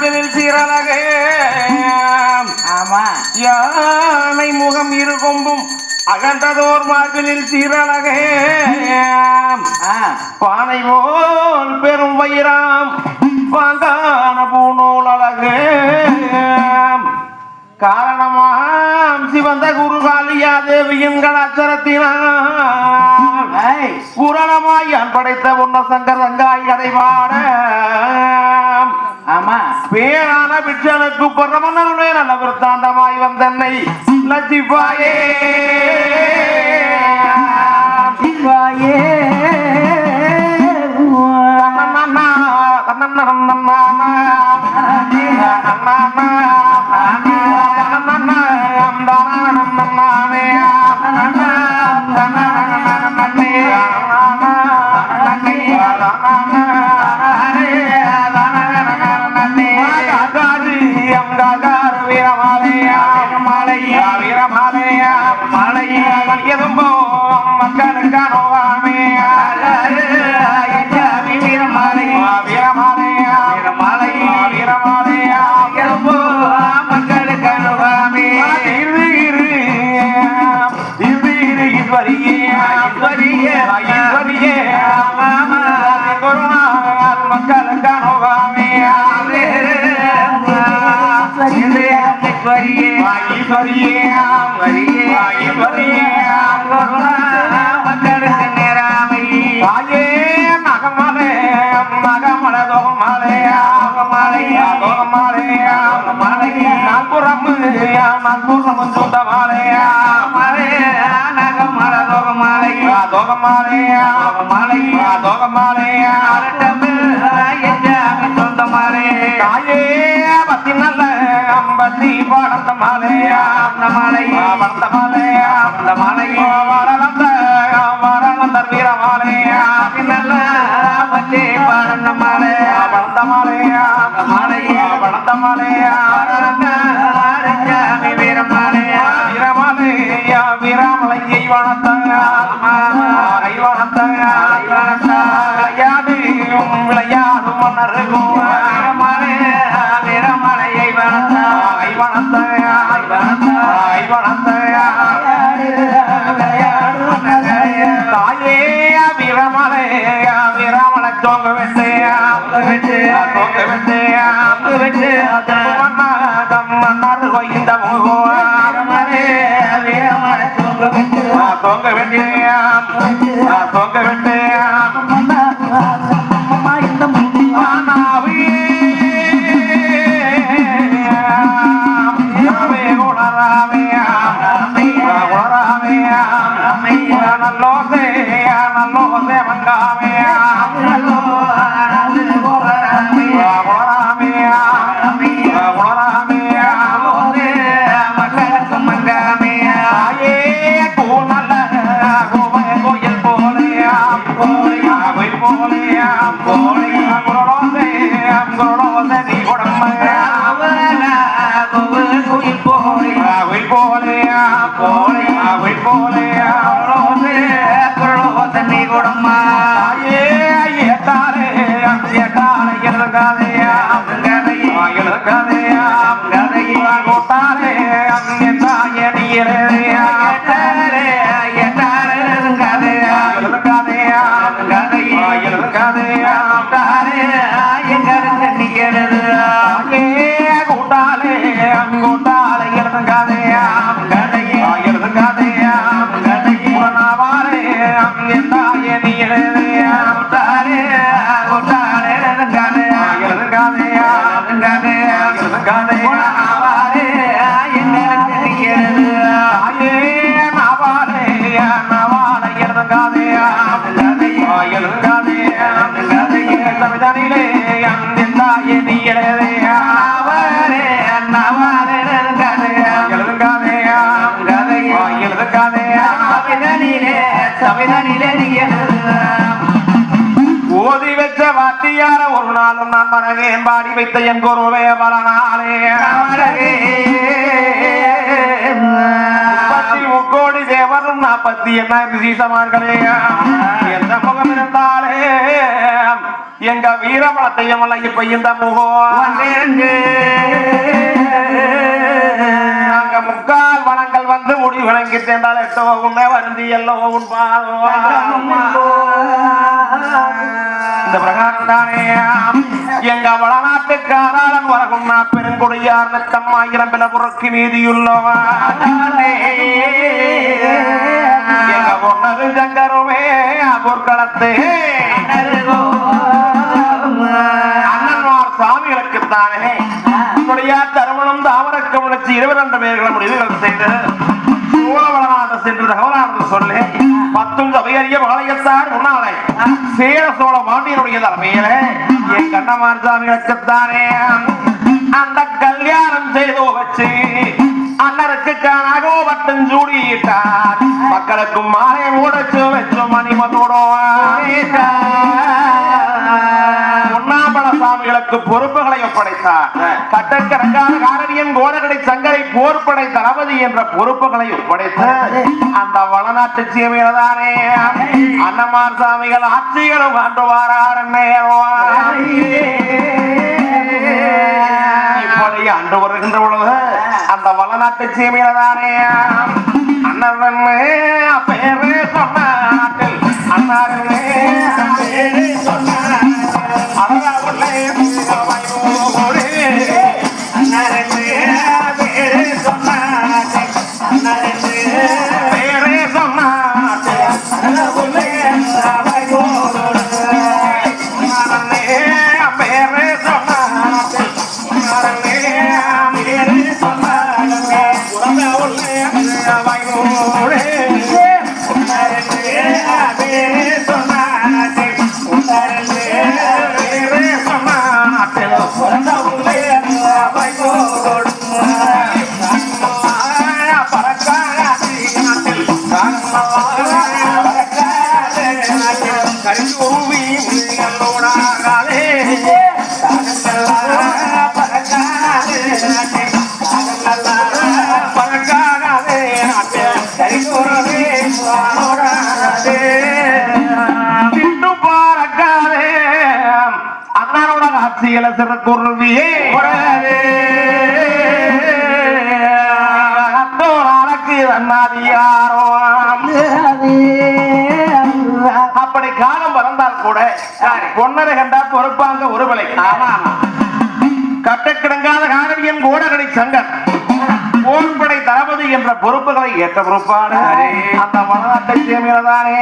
மார்பினில் சீரழகே ஆமா யானை முகம் இரு கொம்பும் அகன்றதோர் மார்பினில் சீரழகே பானை போல் பெரும் வயிறாம் பாங்கான பூநூல் அழகே காரணமாம் சிவந்த குருகாலியா தேவியின் கலாச்சரத்தினாய் புரணமாய் யான் படைத்த உன்ன சங்கர் சங்காய் கதை பாட ஆமா பேரான பிட்சனுக்கு பரமனே நல்ல விருத்தாந்தமாய் வந்தன்னை லட்சிப்பாயே சிவாயே ஓதி வச்ச வாத்தியார ஒரு நாளும் நான் மனகேன் பாடி வைத்த என் குருவே பல நாளே முக்கோடி தேவரும் 40 என்ன விசேஷமார்களே எந்த முகம் இருந்தாலே எங்க வீரமலத்தையும் இப்ப இந்த முகம் அங்க முக்கால் வனங்கள் வந்து முடிவு விளங்கி சென்றால் எட்டோ உண்மை வருந்தி எல்லோ உண்பாதோ இந்த பிரகாரம் தானே எங்க வளநாட்டுக்கு ஆராளன் வரகும் பெருங்குடியார் நத்தம்மாயிரம் பில புறக்கு நீதியுள்ளவா எங்க பொன்னரு சங்கருமே பொற்களத்து அண்ணன்மார் சாமிகளுக்குத்தானே தருமணம் தாமரக்க முயற்சி 22 பேர்களை முடிவுகள் செய்து சோழவளநாடு சென்று தகவலானது சொல்லி 10 சபையறிய பாளையத்தார் முன்னாலே சேர சோழ பாண்டியனுடைய தலைமையில என் கண்ணமார் சாமிகளுக்குத்தானே அந்த கல்யாணம் செய்து வச்சு அண்ணருக்கு காணாகோ வட்டம் சூடிட்டார் மக்களுக்கும் மாலை மூடச்சு வச்சு மணிமத்தோட சாமிகளுக்கு பொறுப்புகளை ஒப்படைத்தார் கட்டக்கரங்கான காரணியன் கோடகடை சங்கரை போர்படை தளபதி என்ற பொறுப்புகளை ஒப்படைத்து அந்த வளநாட்டு சீமையில்தானே அண்ணமார் சாமிகள் ஆட்சிகளும் ஆண்டு வாரார் இப்படி ஆண்டு வருகின்ற பொழுது அந்த வளநாட்டு சீமையில்தானே அண்ணன் பேரே சொன்ன நாட்டில் அண்ணாருமே பேரே சொன்ன சிறக்குருவியே அப்படி காலம் வளர்ந்தால் கூட பொன்னரை கண்டா பொறுப்பாங்க ஒரு விலை கட்டக்கிடங்காத காரணியன் கோடகடை சங்கர் போர்படை தளபதி என்ற பொறுப்புகளை ஏற்ற பொறுப்பாடு அந்த வளநாட்டை சேமியதானே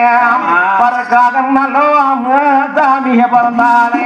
பறக்காத நல்லோ சாமிய பறந்தானே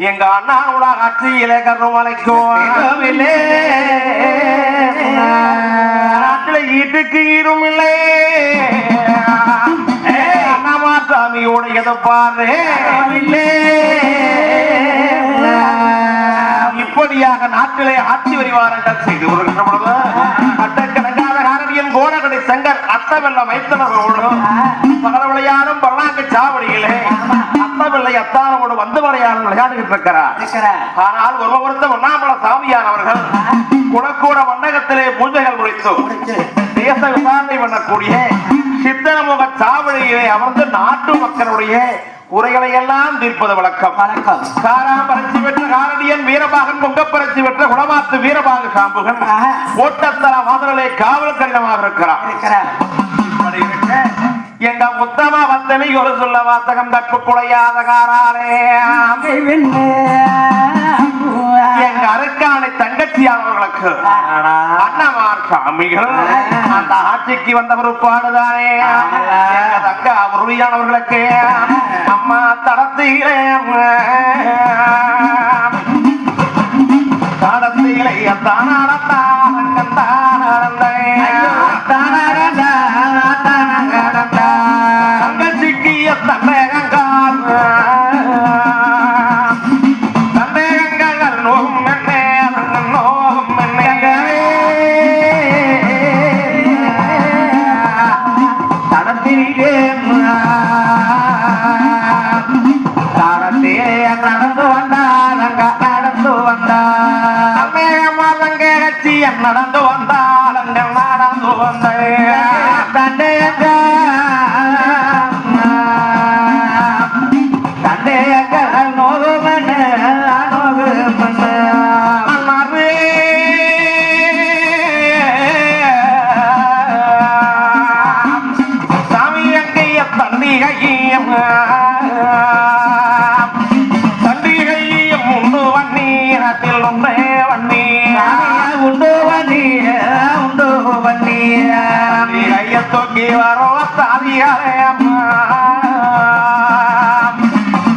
எங்க அண்ணாவோட ஆட்சியில கருமலைக்கும் நாட்டில ஈட்டுக்கு ஈரும் இல்லை அண்ணாமா சாமியோட எதிர்பாரு இப்படியாக நாட்டிலே ஆட்சி வரிவாரங்கள் செய்து வருகின்ற பொழுது அட்டக்கணக்கான காரணியன் கோடகடை சங்கர் அத்தவெல்ல மைத்தனர்களோடு பகல விளையாடும் பல்லாக்கு சாவடியிலே பிள்ளை அத்தானோடு வந்து வரையான விளையாடிட்டு இருக்கிறார். ஆனால் ஒருவருத்த ஒன்னாமல சாமியானவர்கள் குடக்கூட மண்டகத்திலே பூஜைகள் முடித்து தேச விசாரணை பண்ணக்கூடிய சித்தனமுக சாவடியிலே அமர்ந்து நாட்டு மக்களுடைய குறைகளை எல்லாம் தீர்ப்பது வழக்கம். காராம்பரட்சி பெற்ற காரடியன் வீரபாகன் பொங்கப்பரட்சி பெற்ற குளமாத்து வீரபாக சாம்புகன் ஓட்டத்தர மாதலே காவல் கடினமாக இருக்கிறார். எங்க உத்தம வந்தனை ஒரு சொல்ல வாசகம் கற்பு குலையாத காராலே எங்க அருக்கானை தங்கச்சியானவர்களுக்கு அண்ணமார் சாமிகள் அந்த ஆட்சிக்கு வந்த பிற்பாடுதானே எங்க தங்க உறுதியானவர்களுக்கு அம்மா தடத்திலே தடத்திலே தங்கச்சிக்கு தன்னேகங்கால் தன்னேகங்கள் நோகும் என்னே நோகும் என்னே தடத்திலே தடத்திலே நடந்து வந்தால் நடந்து வந்தால் தங்கச்சி நடந்து வந்தால் நடந்து வந்தேன் தண்டையங்கள் நோகு மண்ணு நோகு மண்ணு சாமி எங்கைய தண்டிகையும் தண்டிகையும் உண்டு வண்ணீரத்தில் உண்டே வண்ணி உண்டு வண்ணீர உண்டு வண்ணீர கைய தூக்கி வரோ சாதிகாலே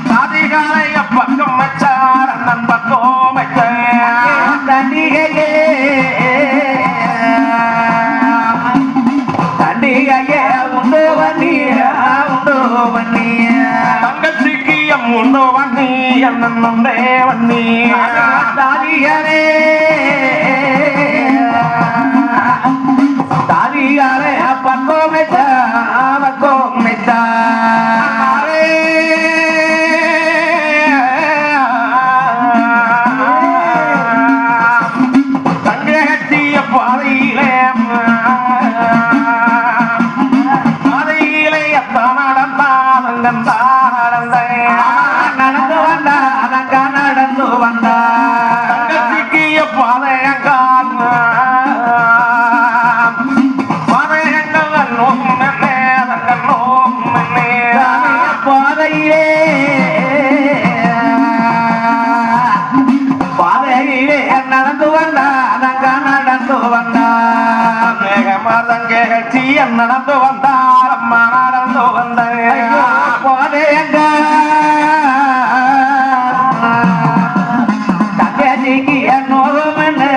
சாதிகாலைய பக்கம் வச்சார் அண்ணன் பக்கம் வச்சார் தண்டிகையே தண்டிகையே உண்டு வண்ணீர உண்டு வண்ணீர தங்கச்சிக்கு உண்டு வண்ணி அண்ணன் உண்டே வண்ணி சாதிகாலே தாதிகாரே பக்கம் மெச்சா பக்கம் மெச்சா தங்கச்சிய பாதையிலே பாதையிலே எத்தான் நடந்தான் நடந்து வந்தா அதங்க நடந்து வந்தா தங்கச்சிக்கு பாதையங்கான் பாதையிலே நடந்து வந்தா நடந்து வந்தா மேகமாதங்கேகச்சி நடந்து வந்தார் அம்மா நடந்து வந்த பாதையங்க தங்கச்சிக்கு நோகு மண்ணு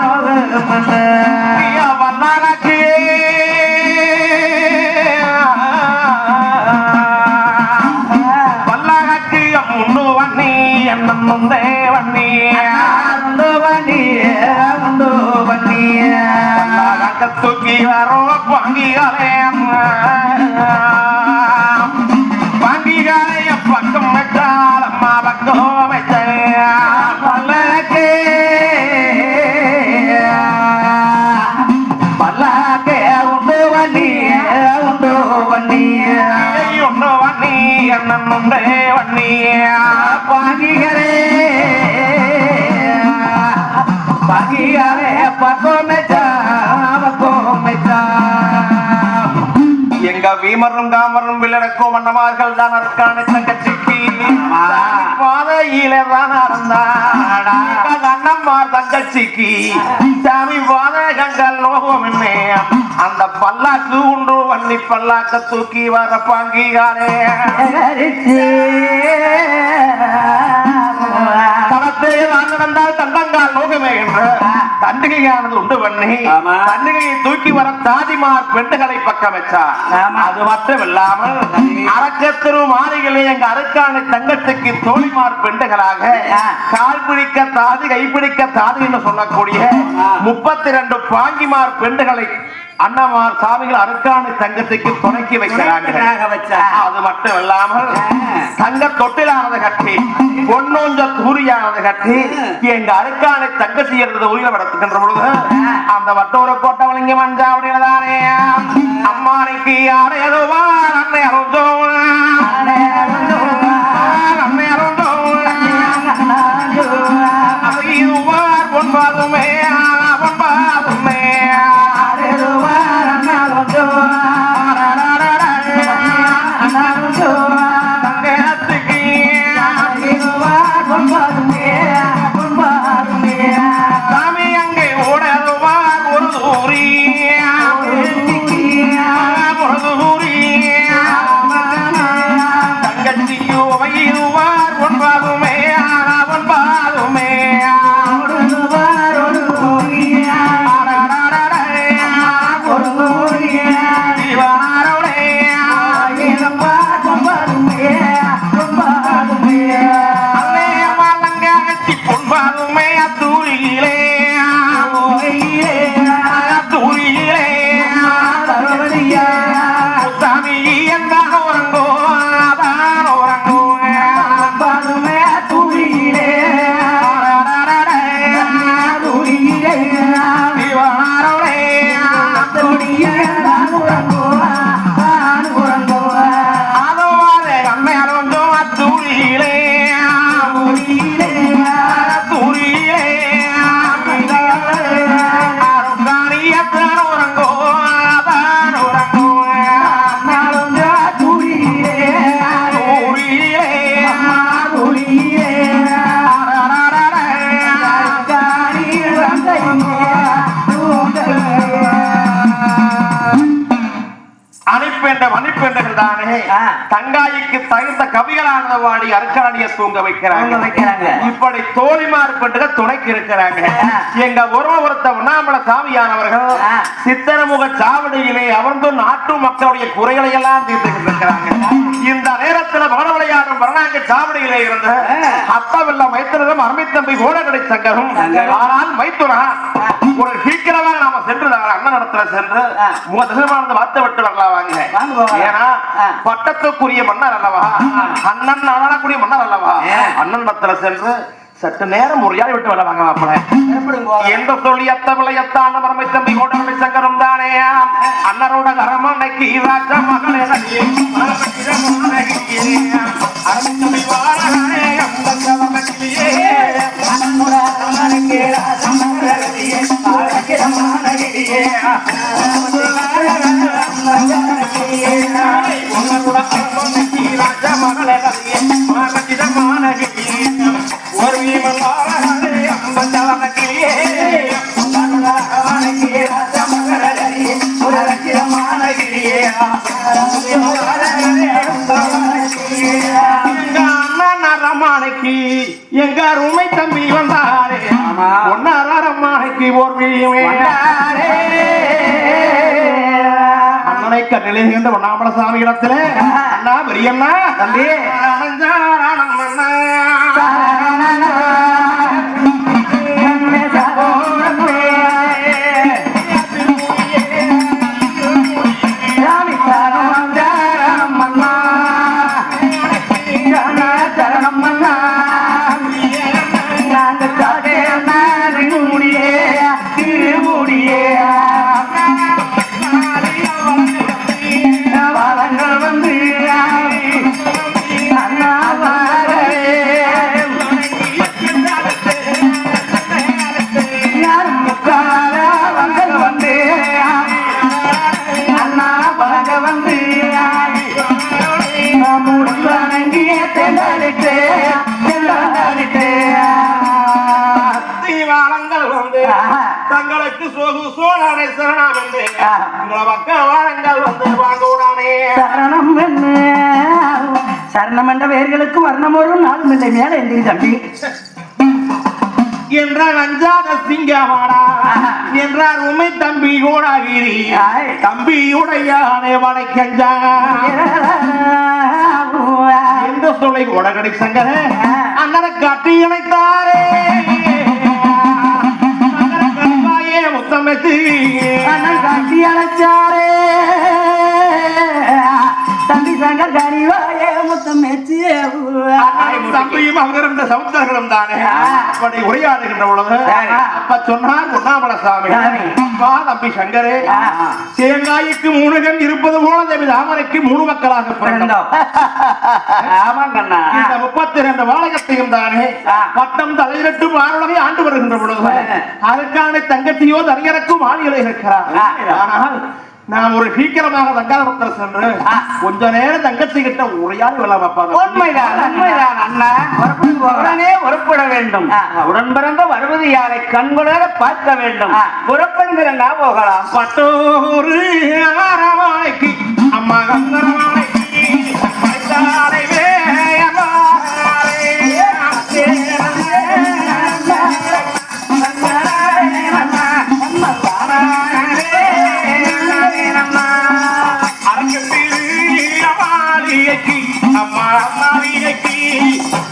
நோகு மண்ணு வந்தாச்சு முன்னு வண்ணி என்ன முந்தே வண்ணி முண்டு வண்ணி முண்டு வண்ணி தூக்கி வரோ பங்கிகாலே பங்கிகாலைய பக்கம் வச்சால் அம்மா பக்கம் வச்ச பல்லக்கே பல்லாக்கே உண்டு வண்ணி உண்டு வண்ணி ஒன்று வண்ணி என்ன முண்டே வண்ணி பாகிகளே பாகிகளே பக்கம் மெச்சா பக்கம் மெச்சா எங்க வீமரும் காமரும் வில்லடக்கோ மன்னமார்கள் தான் அற்கான தங்கச்சிக்கு பாதையிலே தான் நடந்தாடா அண்ணம்மார் தங்கச்சிக்கு சாமி பாதகங்கள் நோகும் அந்த பல்லாக்கு உண்டு வண்ணி பல்லாக்க தூக்கி வர பாங்கிகாரே நடந்தால் தண்டங்கால் நோகமே என்று தண்டிகையானது உண்டு பண்ணி தண்டிகையை தூக்கி வர தாதிமார் பெண்டுகளை பக்கம் வச்சார். அது மட்டுமில்லாமல் அரக்கத்திரு மாளிகளே எங்க அருக்கானை தங்கத்துக்கு தோழிமார் பெண்டுகளாக கால் பிடிக்க தாதி கைப்பிடிக்க தாதி என்று சொல்லக்கூடிய 32 பாங்கிமார் பெண்டுகளை அண்ணமார் சாமிகள் அரக்காணி தங்கத்துக்கு துணைக்கி வைக்கிறாங்க. அது மட்டும் இல்லாமல் தங்க தொட்டிலானது கட்டி பொன்னூஞ்ச தூரியானது கட்டி எங்க அரக்காணி தங்க செய்யறது உயிரை நடத்துகின்ற பொழுது அந்த வட்டோர கோட்டை வழங்கி மஞ்சாவடியில்தானே அம்மானைக்கு அடையதுவார் அன்னை அருந்தோ அன்னை அருந்தோ அதுவார் பொன்பாதுமே பொன்பாதுமே சாமி அங்கே ஓடதுவார் ஒரு தூரி தங்கச்சிக்கு உமையுவார் பொன்பாதுமே பொன்பாதுமே பொன்பாதுமே தூரியிலே தூரியிலே சாமி என்றாக உறங்கோ அதான் உறங்கோ பொன்பாதுமே தூரியிலே தூரியிலே திவாரோடே தூரியிலே உறங்கோ உறங்கோ அதோவாரே அம்மை அருந்தோ தூரியிலே தங்காய்க்கு தகுந்த கவிகளானது வாடி அர்க்காணிய தூங்க வைக்கிறாங்க. இப்படி தோழிமார் பெண்ணுக துணைக்கு இருக்கிறாங்க. எங்க ஒருத்த உண்ணாமல சாமியானவர்கள் சித்தரமுக சாவடியிலே அமர்ந்து நாட்டு மக்களுடைய குறைகளை எல்லாம் தீர்த்துக்கிட்டு இருக்கிறாங்க. இந்த நேரத்தில் மகன விளையாடும் பரணாங்க சாவடியிலே இருந்த அத்தவில்ல மைத்திரம் அருமைத்தம்பி கோடகடை சங்கரும் ஆனால் மைத்துரா ஒரு சீக்கிரமாக நாம சென்று அண்ணன் இடத்துல சென்று திருமணத்தை வார்த்தை விட்டு வரலாம் வாங்க. ஏன்னா பட்டத்துக்குரிய மன்னர் அல்லவா, அண்ணன் ஆளக்கூடிய மன்னர் அல்லவா, அண்ணன் இடத்துல சென்று சற்று நேரம் முறையாக விட்டு வரல வாங்க மாப்பிள என்று சொல்லி அத்தவிளையத்தான மரமை தம்பி கோடகடை சங்கரும் தானே அண்ணனோட அரமனைக்கு ராஜ மகளே எங்க அருமை தம்பி வந்தாரே ஒன்னாரம்மானைக்கு ஓர் அண்ணனை கண்ணிலேகின்ற ஒன்னாமல சாமி இடத்துல அண்ணா பெரியண்ணா தம்பி தங்களுக்கு சோழனை சரணம் என்று உங்களை பக்க வாரங்கள் வந்து வாங்கூடானே சரணம் என்ன சரணம் என்ற பெயர்களுக்கு வர்ணம் ஒரு நாளும் இல்லை மேல எந்திரி தம்பி என்றார் அஞ்சாத சிங்கமாடா என்றார் உமை தம்பி கோடாகிரி தம்பியுடையானே வடக்கஞ்சா என்று சொல்லி கோடகடை சங்கர அண்ணனை காட்டி இணைத்தாரே முத்தமைத்து காட்டி அழைச்ச வச்சாரே தம்பி சங்கர் கனிவாயே முத்தம் மேச்சு தம்பியும் அவங்க இருந்த சமுத்திரங்களும் தானே அப்படி உரையாடுகின்ற பொழுது அப்ப சொன்னார் உண்ணாமல சாமி அப்பா தம்பி சங்கரே தேங்காய்க்கு 3 கண் இருப்பது போல தேவி தாமரைக்கு 3 மக்களாக பிறந்தோம். இந்த 32 வாழகத்தையும் தானே பட்டம் தலையிட்டு வானுலகை ஆண்டு வருகின்ற பொழுது அதற்கான தங்கத்தையோ தனியரக்கும் ஆணிகளை இருக்கிறார். ஆனால் நான் ஒரு சீக்கிரமாக தங்காரத்தில் சென்று கொஞ்ச நேரம் தங்கத்தை கிட்ட உரையாடி வெள்ள பார்ப்பாங்க. உண்மைதான் உண்மைதான் அண்ணா. உடனே புறப்பட வேண்டும். உடன் பிறந்த வருவது யாரை கண்களால பார்க்க வேண்டும். புறப்படுகிறா போகலாம். பட்டோரு அரவானைக்கு அம்மா கந்தரவானைக்கு பைத்தாலை அம்மா அம்மாவினைக்கு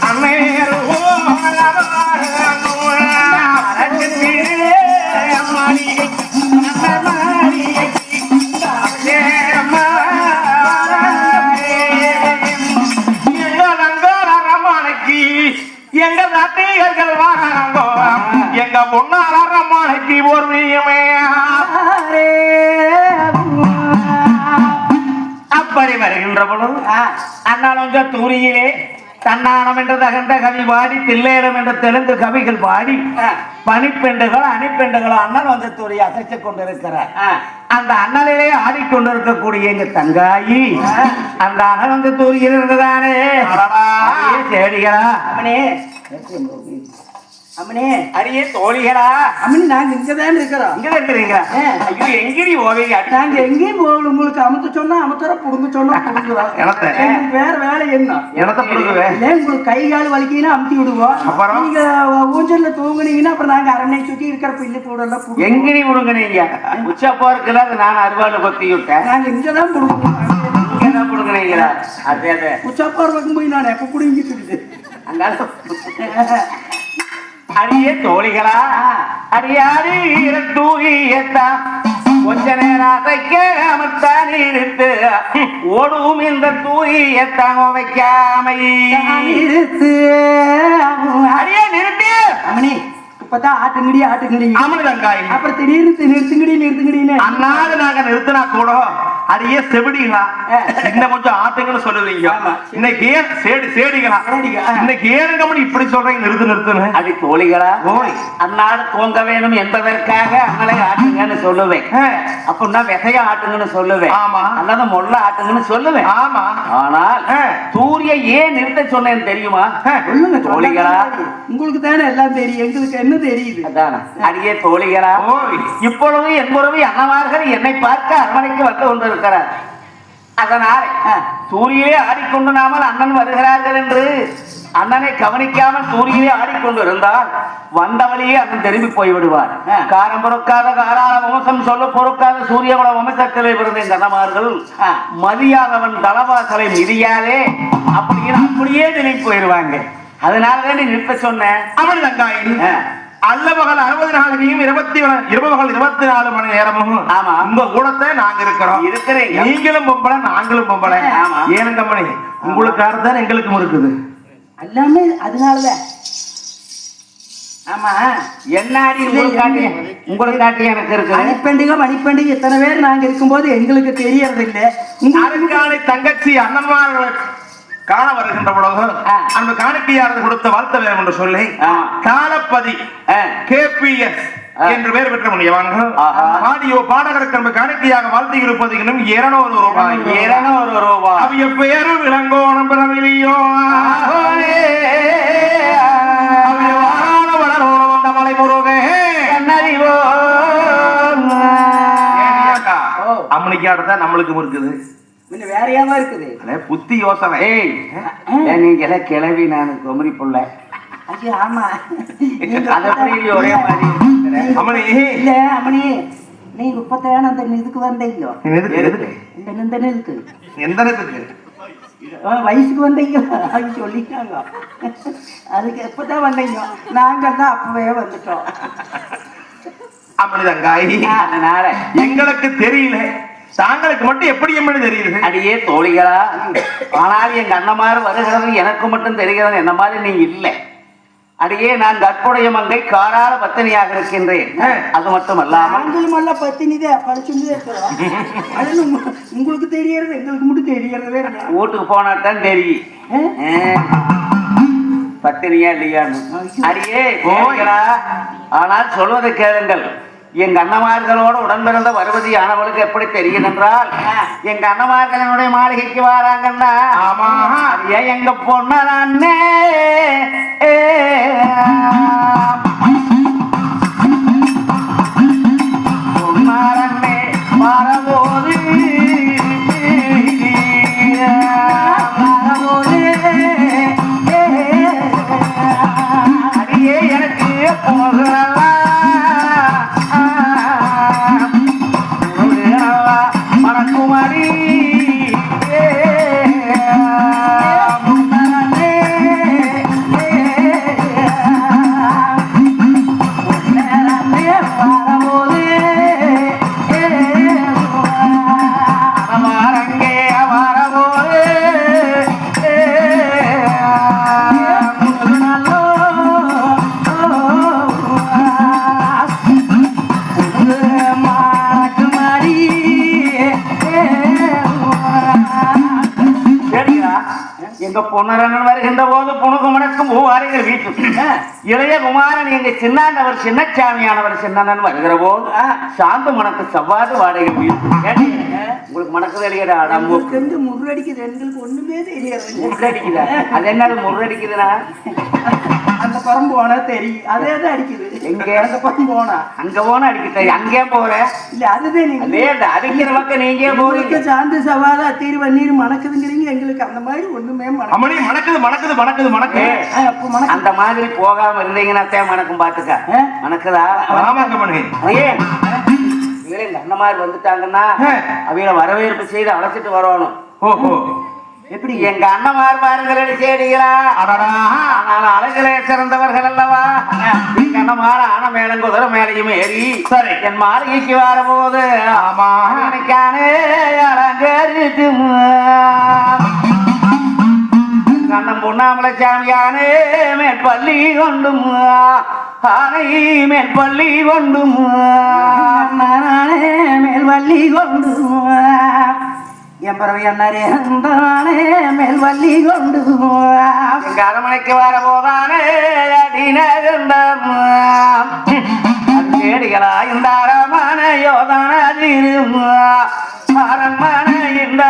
அம்மேரு எங்க நாட்டிகர்கள் வாராங்கோ எங்க பொன்னால ரம்மானைக்கு ஒரு வீயமே அப்படி வருகின்ற பொழுது அண்ணாலும் தூரியிலே தன்னானம் என்ற தகந்த கவி பாடி தில்லேடம் என்ற தெலுங்கு கவிகள் பாடி பனிப்பெண்டுகள் அணிப்பெண்டுகள் அண்ணன் வந்து தூரி அசைத்துக் கொண்டிருக்கிறார். அந்த அண்ணலிலே ஆடிக்கொண்டிருக்கக்கூடிய எங்க தங்காயி அந்த அண்ணன் வந்து தூரியில் இருந்ததானே சேடிகளா அம்மனே அரியே தோழிகளா அம்மனி நாங்க இங்கதான் இருக்கிறோம். இங்க இருக்கிறீங்க. ஐயோ எங்கிரி ஓவிங்க நாங்க எங்கேயும் போகல. உங்களுக்கு அமுத்த சொன்னா அமுத்தர புடுங்க சொன்னா புடுங்குறோம். எங்களுக்கு வேற வேலை என்ன? இடத்த புடுங்குவே இல்ல உங்களுக்கு கை கால் வலிக்கினா அமுத்தி விடுவோம். அப்புறம் நீங்க ஊஞ்சல்ல தூங்குனீங்கன்னா அப்புறம் நாங்க அரண்மனை சுத்தி இருக்கிற பில்லு போடலாம். எங்கிரி புடுங்குனீங்க? உச்சா போறதுல நான் அருவாளை பத்தி விட்டேன். நாங்க இங்கதான் புடுங்குவோம். இங்கதான் புடுங்குனீங்களா? அதே அதே உச்சா போறதுக்கும் போய் நான் எப்ப புடுங்கிட்டு அடியே தோழிகளா அடியாடி தூகியத்தான் கொஞ்ச நேரம் அசைக்க அமத்தான் இருத்து ஓடும் இந்த தூகியத்தான் வைக்காமை அடியே நிறுத்தி அம்மனி இப்பதான் ஆட்டுங்கடி ஆமணி தங்காய் அப்புறம் திடீர்னு நிறுத்துங்கடின்னு அண்ணாவது நாங்க நிறுத்தினா கூட அடியே செவிடிகளா இன்னும் கொஞ்சம் ஆட்டுங்கன்னு சொல்லுவீங்க. இன்னைக்கு ஏன் சேடிகளா இன்னைக்கு ஏனுங்கம்மனி இப்படி சொல்றீங்க நிறுத்துன்னு? அடி தோழிகளா ஓய் அன்னாடு தூங்க வேணும் என்பதற்காக அண்ணலை ஆட்டுங்கன்னு சொல்லுவேன். அப்படின்னா விதைய ஆட்டுங்கன்னு சொல்லுவேன். ஆமா அல்லது மொல்ல ஆட்டுங்கன்னு சொல்லுவேன். ஆமா ஆனால் சூரிய ஏன் நிறுத்த சொன்னேன்னு தெரியுமா? சொல்லுங்க தோழிகளா உங்களுக்கு தானே எல்லாம் தெரியும். எங்களுக்கு என்ன தெரியுது? அதான் அடியே தோழிகளா இப்பொழுது என் உறவு அண்ணமார்கள் என்னை பார்க்க அரண்மனைக்கு வந்து கொண்டிருக்கிறார். அதனால் சூரியிலே ஆடிக்கொண்டு நாமல் அண்ணன் வருகிறார்கள் என்று அண்ணனை கவனிக்காமல் சூரியிலே ஆடிக்கொண்டு இருந்தால் வந்த வழியே அண்ணன் திரும்பி போய்விடுவார். காரம் பொறுக்காத காராள வம்சம் சொல்ல பொறுக்காத சூரியகுல வம்சத்திலே பிறந்த இந்த அண்ணமார்கள் மதியாதவன் தலவாசலை மிதியாதே அப்படியே திரும்பி போயிடுவாங்க. அதனாலதான் நீ நிற்ப சொன்னேன். அவன் தங்காயின் அல்லவகள் 60 நாளையும் 24 மணி நேரமும் ஆமா உங்க கூடத்தை நாங்க இருக்கிறோம். நீங்களும் பொம்பளை நாங்களும் பொம்பளை. ஏனுங்கம்மணி உங்களுக்காக தான் எங்களுக்கும் இருக்குது எல்லாமே. அதனாலதான் ஆமா என்ன உங்களுக்கு காட்டி எனக்கு இருக்கு. மணிப்பண்டிகை எத்தனை பேர் நாங்க இருக்கும்போது எங்களுக்கு தெரியறது இல்லை. அதுக்கான தங்கச்சி அண்ணன்மார்கள் காண வருகின்ற பொழுது அந்த காணிக்கையாரது கொடுத்த வாழ்த்த வேண்டும் என்று சொல்லி காலப்பதி KPS என்று பெயர் பெற்ற முடியவாங்க ஆடியோ பாடகருக்கு காணிக்கையாக வாழ்த்தி இருப்பது இன்னும் 200 ரூபாய். 200 ரூபாய். அவைய பெயரு விளங்கோணம் பிறவிலியோ மலை முருகே அம்மனிக்கு அடுத்த நம்மளுக்கும் இருக்குது. வேறையாம இருக்குது புத்தி யோசனை. நீங்க எல்லாம் கிளவி நான் குமரி புள்ள. ஆமா ஒரே மாதிரி அம்மனி இல்ல அம்மனி நீங்க இப்பதான் அந்த இதுக்கு வந்தீங்க. இந்த நெல்லுக்கு எந்த நேரத்துக்கு வயசுக்கு வந்தீங்க சொல்லிட்டாங்க. அதுக்கு எப்பதான் வந்தீங்க? நாங்க தான் அப்பவே வந்துட்டோம். அம்மணிதங்காய் அதனால எங்களுக்கு தெரியல, தாங்களுக்கு மட்டும் எப்படி அம்மணி தெரியுது? அடியே தோழிகளா, ஆனால் எங்க அண்ணமாறு வருகிறது எனக்கு மட்டும் தெரிகிறது. என்ன மாதிரி நீங்க இல்லை. அடியே நான் கற்புடைய மங்கை காரால பத்தினியாக இருக்கின்றேன். அது மட்டும் அல்லாமல் நாங்களும் பத்தினிதே படிச்சுட்டே இருக்கிறோம். அது உங்களுக்கு தெரியறது எங்களுக்கு மட்டும் தெரியறதே இல்லை. வீட்டுக்கு போனா தான் தெரியும் பத்தினியா இல்லையான்னு. அடியே தோழிகளா, ஆனால் சொல்வதை கேளுங்கள். எங்க அண்ணமார்களோடு உடன்பிறந்த வருவதி ஆனவளுக்கு எப்படி தெரியும் என்றால், எங்க அண்ணமார்களுடைய மாளிகைக்கு வராங்கன்னா ஏன் எங்க பொண்ணே பொன்னாரண்ணே வரபோது அடியே எனக்கு போகலாம் மணக்குமாரி எங்க பொன்னரன் வருகின்ற போது புனுகு மணக்கும் மூவாரிகள் வீட்டு இளைய குமாரன் எங்க சின்னாண்டவர் சின்னச்சாமியானவர் சின்னன் வருகிற போது சாந்து மணக்கு சவ்வாது வாடகை வீட்டு. உங்களுக்கு மணக்கு தெரியாதா? முருகடிக்குது எங்களுக்கு ஒண்ணுமே தெரியாது. முருகடிக்குதா? அது என்ன முருகடிக்குதுன்னா? அந்த பரம்பு போனா தெரியும். அதே தான் அடிக்குது. எங்க அந்த பக்கம் போனா அங்க போனா அடிக்குது. அங்கே போற இல்ல அதுதான் நீங்க அடிக்கிற பக்கம் நீங்க போறீங்க. சாந்து சவாலா தீர் வண்ணீர் மணக்குதுங்கிறீங்க. எங்களுக்கு அந்த மாதிரி ஒண்ணுமே அம்மணி மணக்குது மணக்குது மணக்குது மணக்கு. அந்த மாதிரி போகாம இருந்தீங்கன்னா மணக்கும் பாத்துக்க. மணக்குதா? ஆமாங்க மணி. அந்த மாதிரி வந்துட்டாங்கன்னா அவையில வரவேற்பு செய்து அழைச்சிட்டு வரணும். ஓஹோ, எப்படி எங்க அண்ணமார் பாருங்கள் செய்திகளா? ஆனால் அழகிலே சிறந்தவர்கள் அல்லவா? எங்க அண்ணமார் ஆன மேலும் குதிரை மேலையும் ஏறி சரி என் மாளிகைக்கு வரபோது ஆமா எனக்கானே அலங்கரித்து அண்ணன் பொன்னாமலை சாமியானே மேற்பள்ளி கொண்டும் ஆனை மேற்பள்ளி கொண்டும் மேல்வள்ளி கொண்டு என் பறவை அண்ணாரே மேல் வள்ளி கொண்டு எங்க அரமனைக்கு வர போதானே அடிகளா இந்த அரமனை யோதான அரண்மனை இந்த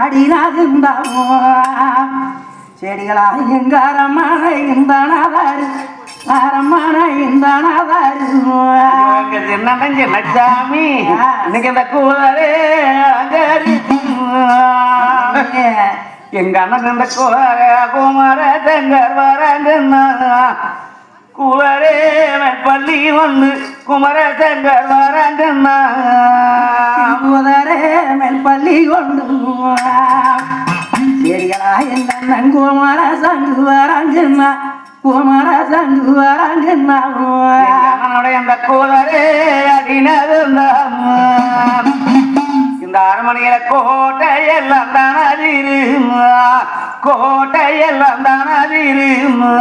அடிநாகுந்தாமோ செடிகளா எங்க அரமனை இந்த அரமனை இந்த சின்னச்சாமி இன்னைக்கு இந்த கூவரே எங்க அண்ணன் இந்த கூவர குமர தங்கர் வரங்கன்னா கூவரே பள்ளி ஒன்று குமர தங்கர் வரங்கன்னா கூவரே மேற்பள்ளி கொண்டு செடிகளா எங்க அண்ணன் குமர சங்கு வரங்கன்னா குமர சங்கு வரங்கன்னா அந்த கூவரே அடினது இந்த அரமனையில கோட்டையெல்லாம் தான் அதிருமா கோட்டையெல்லாம் தான் அதிருமா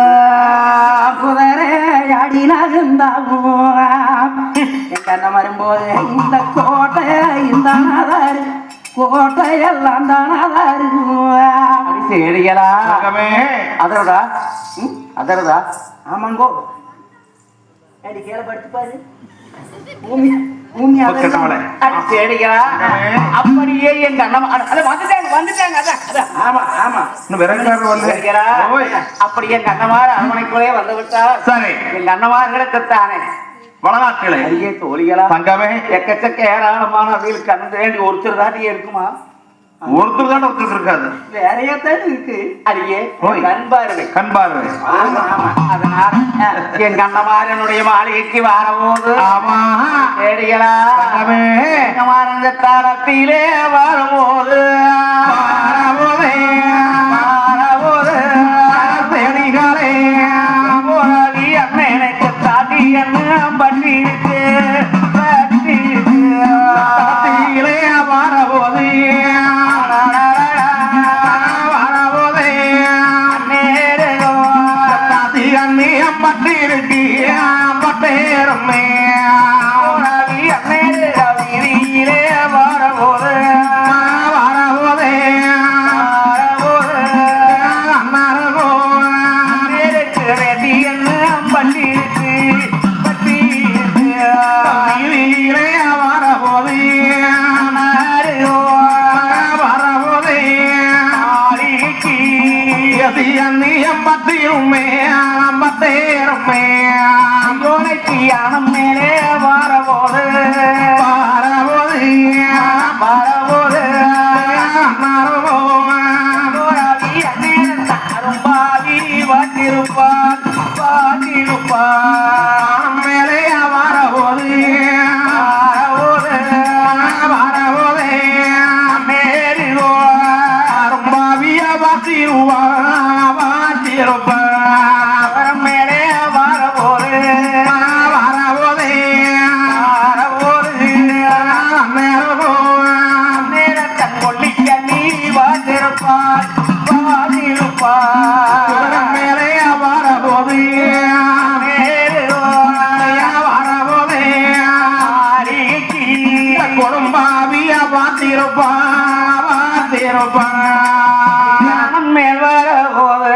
குதிரை அடினகுந்தாமோ எங்க வரும்போது இந்த கோட்டை இந்த கோட்டையெல்லாம் தான் அதாரு செடிகளா அதரதா அதரதா ஆமாங்கோ அடி கேள படுத்து பாரு பூமி பூமி அப்படியே எங்க அண்ணன் வந்துட்டாங்க வந்துட்டாங்க அதான் ஆமா ஆமா அப்படி எங்க அண்ணமார் அரண்மனைக்குள்ளே வந்து விட்டா சரி எங்க அண்ணமார்களுக்கு தானே வளநாட்களை அடியே தோழிகளா தங்கமே எக்கச்சக்க ஏராளமான அவையில் கண்டு வேண்டி ஒருத்தர் தாண்டி இருக்குமா ஒருத்தர் தான் ஒருத்தர் இருக்காது வேறையாத்தான் இருக்கு அடியே கண் பார்வை கண் பார்வை அதனால என் கண்ணமாரனுடைய மாளிகைக்கு வரபோது ஆமா ஏடிகளா கண்ணமாரந்த தரத்திலே வரும்போது செடிகளே அண்ணனுக்கு எண்ணம் பட்டி இருக்கு பட்டி இருக்கு தத்தியிலே வரபோது வரபோதே தத்தி அண்ணியம் பட்டி இருக்கு பட்டேருமே வீதியிலே வரபோது வரபோதே அண்ணாரோ ரெடி எண்ணம் பட்டி இருக்கு பட்டி இருக்கு வீதியிலே வரபோது வரபோதே தத்தி அண்ணியம் பட்டிருமே பட்டேருமே யானம் மேலே வரபோது வரபோது வரபோது அண்ணாரோ தாரும் பாதி வாட்டிருப்பான் வாட்டிருப்பான் மேலே வரபோது வரபோதே மேலிரோ அரும்பாவிய வாத்திருவா வாத்திருப்பா மேலே வரபோது வரபோதே வரபோது நேரத்தன் கொல்லிக்க நீ வாட்டிருப்பான் வாட்டிருப்பான் மேலே வரபோது மேலிரோ வரபோதே கொடும்பாவிய வாத்திருப்பா வாத்திருப்பா ஞானம் மேல் வரபோது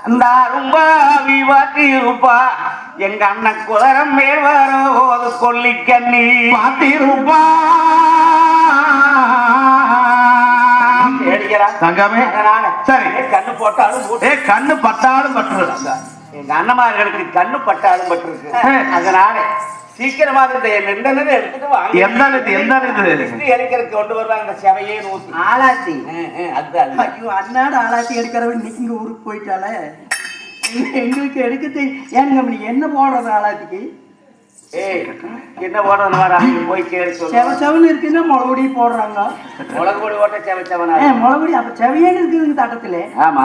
அந்த அரும்பாவி வாட்டிருப்பா எங்க அண்ணன் குதிரம் மேல் வரபோது கொல்லிக்கண்ணி வாத்திருப்பா தங்கமே சரி கண்ணு போட்டாலும் ஏ கண்ணு பட்டாலும் பற்று எங்க அண்ணமார்களுக்கு கண்ணு பட்டாலும் பட்டிருக்கு அதனால சீக்கிரமாக இந்த நெண்டனதை எடுத்துட்டு வாங்க எந்த இது இறக்கிறதுக்கு கொண்டு வருவாங்க இந்த செவையே நூத்தி ஆளாத்தி அதுதான் ஐயோ அண்ணாடு ஆளாத்தி எடுக்கிறவன் இன்னைக்கு இங்க ஊருக்கு போயிட்டாலே எங்களுக்கு எடுக்க ஏனுங்க நீ என்ன போடுறது ஆளாத்திக்கு ஏய் என்ன போடுறது மாதிரி அவங்க போய் கேள்வி சொல்லு செவச்சவன் இருக்குன்னா முளகுடி போடுறாங்க மிளகு பொடி ஓட்ட செவச்சவனா முளகுடி அப்ப செவையேன்னு இருக்குதுங்க தட்டத்துல ஆமா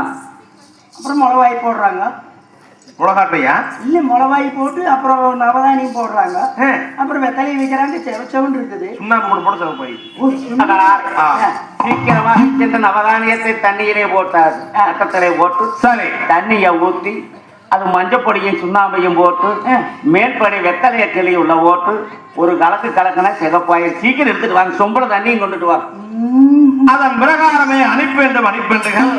அப்புறம் மிளவாய் போடுறாங்க உலகாட்டையா இல்ல மிளவாய் போட்டு அப்புறம் நவதானியம் போடுறாங்க அப்புறம் வெத்தலையை வைக்கிறாங்க செவச்சவன் இருக்குது சுண்ணாம்பு போட சொல்ல போய் சீக்கிரமாக சென்று நவதானியத்தை தண்ணீரே போட்டார் கட்டத்திலே போட்டு சரி தண்ணியை ஊற்றி அது மஞ்சப்பொடியும் சுண்ணாம்பையும் போட்டு மேற்படி வெத்தலைய கிளி உள்ள போட்டு ஒரு கலக்கு கலக்குனா சிகப்பாயிரம் சீக்கிரம் எடுத்துட்டு வாங்க சொம்பள தண்ணியும் கொண்டுட்டு வாங்க அதன் பிரகாரமே அனுப்பென்றுகள்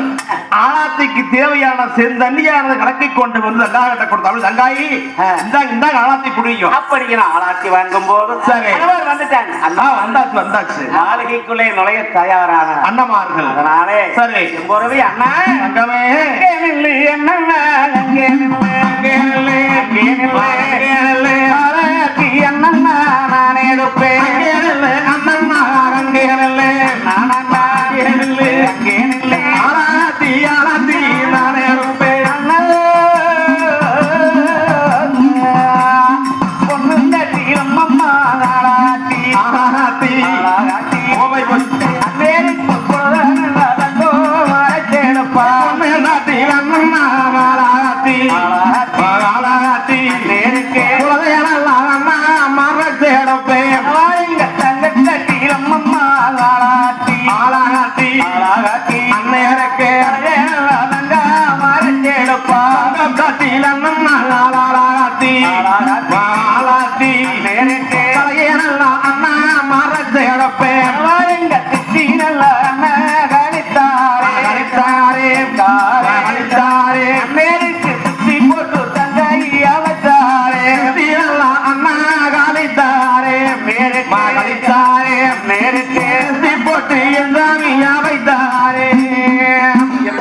ஆலாத்திக்கு தேவையான செந்தண்ணியானது கலக்கி கொண்டு வந்து அல்லாஹ்கிட்ட கொடுத்தாலும் தங்காயி இந்த ஆலாத்தி புடியும் அப்படிங்கிற ஆளாத்தி வாங்கும் போது சரி. வந்துட்டாங்க அண்ணா வந்தாச்சு மாளிகைக்குள்ளே நுழைய தயாரான அண்ணமார்கள் அதனாலே சரி பொறுவி அண்ணா தங்கமே என்ன நான் எடுப்பேன்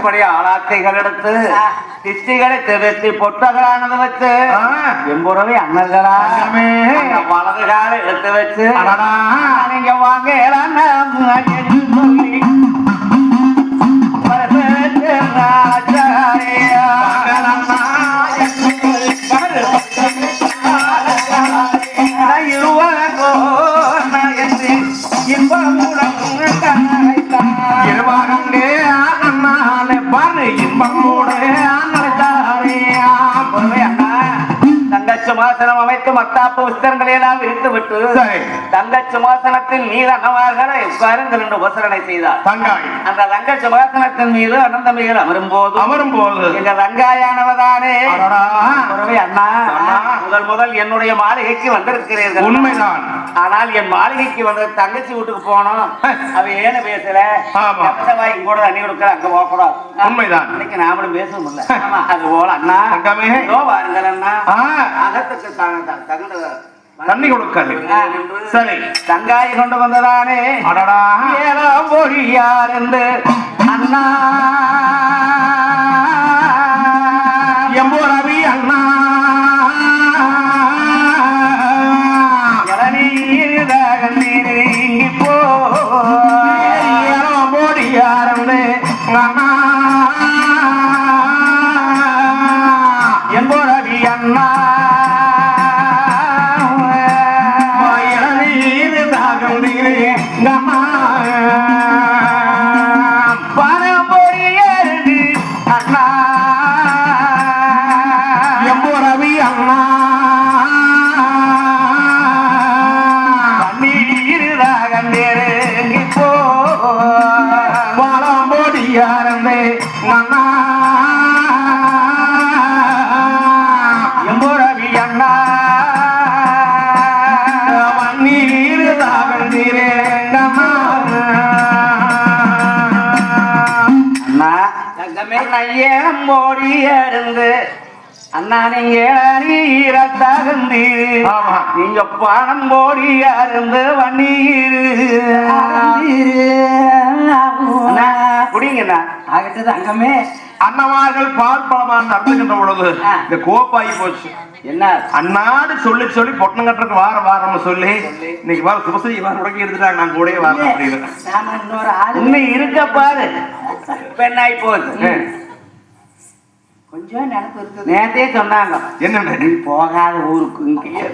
எப்படி ஆளாக்கைகள் எடுத்து திஷ்டிகளை திருத்தி பொட்டகளானது வச்சு எம்புறவை அண்ணர்களா வலது கால எடுத்து வச்சு நீங்க வாங்க சொல்லி சிம்மாசனம் அமைத்து மத்தாப்பு விஸ்தரங்களை எல்லாம் விரித்து விட்டு சரி. தங்க சிம்மாசனத்தின் மீது அன்னவார்களை உட்காருங்கள் என்று உபசரணை செய்தார். தங்காய் அந்த தங்க சிம்மாசனத்தின் மீது அனந்தமிகள் அமரும் போது எங்க தங்காயானவதானே அண்ணா முதல் என்னுடைய மாளிகைக்கு வந்திருக்கிறீர்கள். உண்மைதான். ஆனால் என் மாளிகைக்கு வந்து தங்கச்சி வீட்டுக்கு போனோம். அவ ஏன்னு பேசல வாய்க்கு கூட தண்ணி கொடுக்கல அங்க போகக்கூடாது. உண்மைதான். இன்னைக்கு நாமளும் பேசணும்ல. அது போல அண்ணா பாருங்கள் அண்ணா அகத்துக்கு தகுந்த தண்ணி கொடுக்காது. சரி தங்காய் கொண்டு வந்ததானே ஏழாம் பொழியார் என்று அண்ணா எம்போ ரவி அண்ணா இப்போ ஏழாம் பொழியார் என்று அண்ணா எம்போ ரவி அண்ணா ஏழம்போடியிருந்து அண்ணா நீங்க தகுந்து நீங்க பணம் போடியிருந்து வண்ணீரு குடிங்கண்ணா ஆகட்டது அங்கமே அண்ணமார்கள் பால் பழமாக நடந்துகின்ற பொழுது இந்த கோப்பாகி போச்சு. என்ன அண்ணாடு சொல்லி சொல்லி பொட்டணம் கட்டுறதுக்கு வாரம் சொல்லி இன்னைக்கு வாரம் சுபசை உடக்கி எடுத்துட்டாங்க. நான் கூட வாரம் அப்படின்னு இன்னும் இருக்க பாரு பெண்ணாய் போகுது. கொஞ்சம் நினைப்பு இருக்குது. நேத்தே சொன்னாங்க என்ன நீ போகாத ஊருக்கு இங்கேயே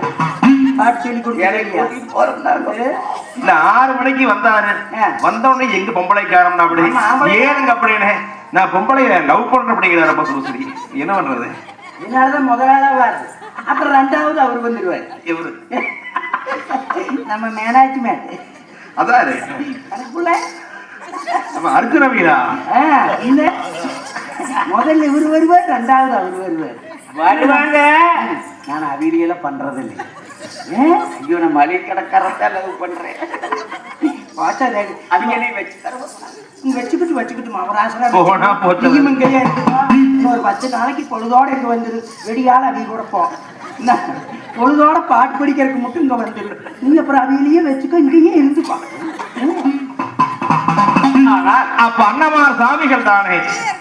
பாட்டு சொல்லி கொடுத்தாங்க. இல்ல 6 மணிக்கு வந்தாரு. வந்தோடனே எங்க பொம்பளைக்காரன் அப்படி ஏனுங்க அப்படின்னு நான் பொம்பளைய லவ் பண்ற அப்படிங்கிற ரொம்ப சுபசரி என்ன பண்றது. இதனாலதான் முதலாளா வருது. அப்புறம் 2வது அவர் வந்துருவாரு. இவரு நம்ம மேனேஜ்மெண்ட் அதான் அதுக்குள்ள நம்ம அர்ஜுனவீரா இல்ல முதல்ல இவர் வருவார், 2வது அவர் வருவார். வருவாங்க. நான் அவியெல்லாம் பண்றது இல்லை. ஐயோ நான் மளிகை கடைக்காரத்தான் லவ் பண்றேன். வச்சுக்கிட்டு இன்னொரு 10 நாளைக்கு பொழுதோட இங்க வந்துரு. வெடியால அவிய கூட போ பொழுதோட பாட்டு படிக்கிறதுக்கு மட்டும் இங்க வந்துரு. நீங்க அப்புறம் அவியிலேயே வச்சுக்க இங்கேயே இருந்துப்பா. அப்ப அண்ணமார் சாமிகள் தானே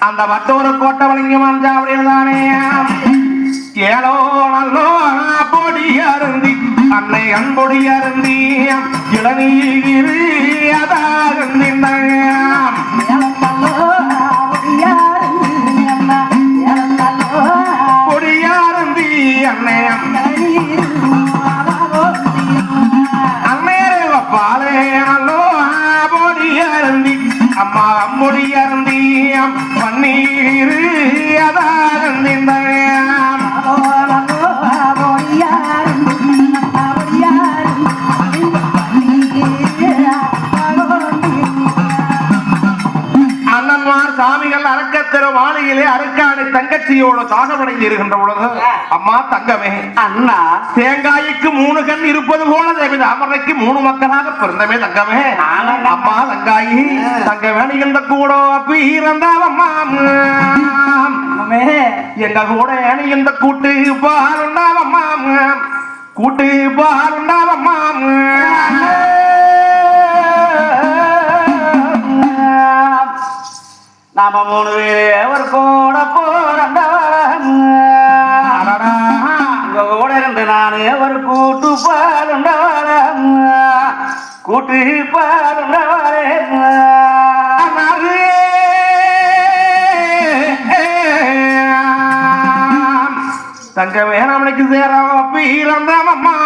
அந்த மற்றொரு கோட்டை வழங்கி மஞ்சாவடியில் தானே ஏலோ நல்லோ பொடி அருந்தி அன்னை அன்பொடி அருந்தி இளநீர் அதாருந்தி பொடியாருந்தி அன்னை அன்னையரே பாலே நல்லோ பொடியாருந்தி அம்மா அம்முடியாருந்தி பன்னீர் அதாருந்தி அண்ணன்மார் சாமிகள் அரக்கத்திரு மாளிகையிலே அரக்காணி தங்கச்சியோடு தாகமடைந்து இருக்கின்ற பொழுது அம்மா தங்கமே அண்ணா தேங்காய்க்கு 3 கண் இருப்பது போல தேவி தாமரைக்கு 3 மக்களாக பிறந்தமே தங்கமே அம்மா தங்காயி தங்க வேணிகின்ற கூட பீரந்தாவம்மா எங்க கூட இந்த கூட்டு பாருண்டாவம்மா கூட்டு பாருண்டாவம்மா நாம 3 பேர் ஒரு கூட போறந்தவரம் கூட இருந்து நானு ஒரு கூட்டு பாருண்டவரம் கூட்டு பாருண்டவரம் தங்க வேணாமலைக்கு சேரம்மா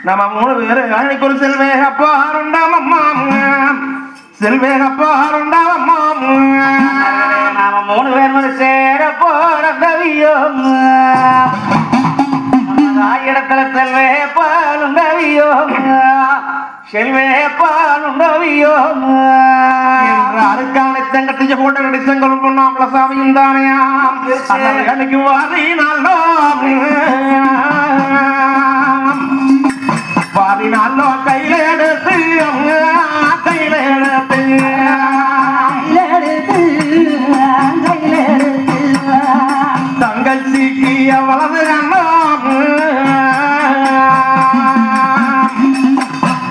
நம்ம 3 பேரு அன்னைக்கு ஒரு செல்வேகப்பாருண்டாமம்மா செல்வேகப்பாருண்டாமம்மா நாம 3 பேர் சேர போற கவியம் இடத்துல செல்வே பாலுண்டவியோ செல்வே பாலுண்டவியோ என்று அருக்கானை தங்கட்டிய போட்ட நடிசங்களும் பொன்னாம்பல சாமியும் தானையாம் அன்னைக்கு வாரினாலோ வாரினாலோ கையில எடுத்து கையில எடுத்து தங்கச்சிக்கு வலது கண்ணோம்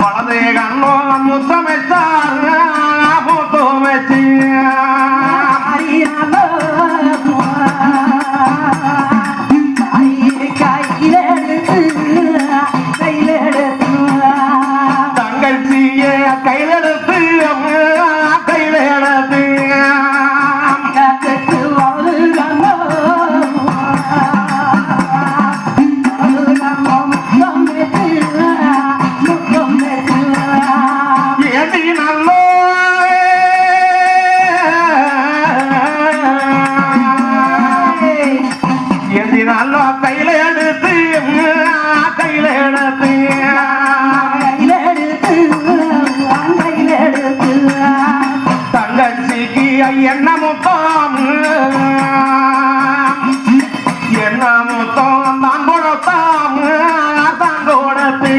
வலது கண்ணோம் முத்தமைச்சார் முத்தமைச்சு தங்கச்சியே கையில எடுத்து கையில எடுத்து ஏண்டி நல்லோ ஏண்டி நல்லோ கையில எடுத்து கையில எடுத்து தங்கச்சிக்கு என்ன முத்தம் என்ன முத்தம் தான் கொடுத்தாம் தான் கொடுத்து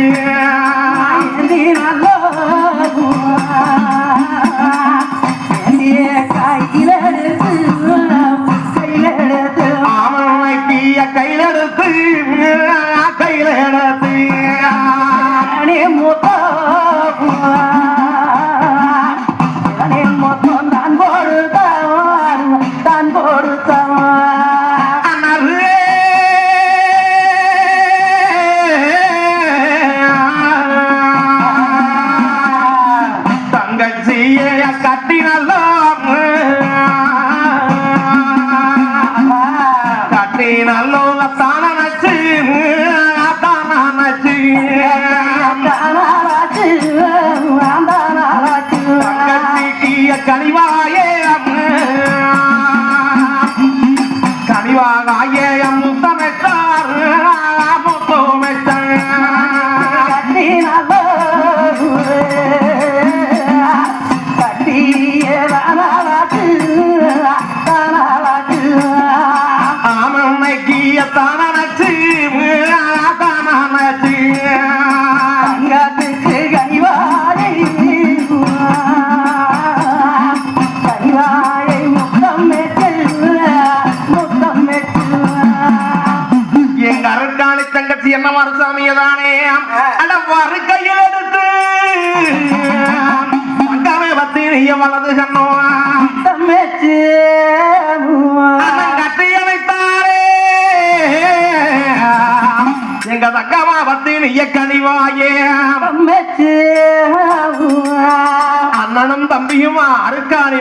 ஆமனைக்கு கையில எடுத்து கையில எடுத்து தங்கச்சியே கட்டினல்லோ கட்டினல்லோ தானச்சு தானச்சு தங்கச்சிக்கு கனிவாயே கனிவாகாயே முத்தமைத்தார் முத்தமைத்தார் ஆமனைக்கு தானச்சு தானச்சு எங்க அருக்காணி தங்கச்சி என்ன மருசாமியதானே அட வரு கையில் எடுத்து அங்காவே பத்தி நீய வலது கண்ணோ கட்டி அழைத்தாரே எங்க தங்கமா பத்தி நீய கனிவாயே அண்ணனும் தம்பியும் அருக்காணி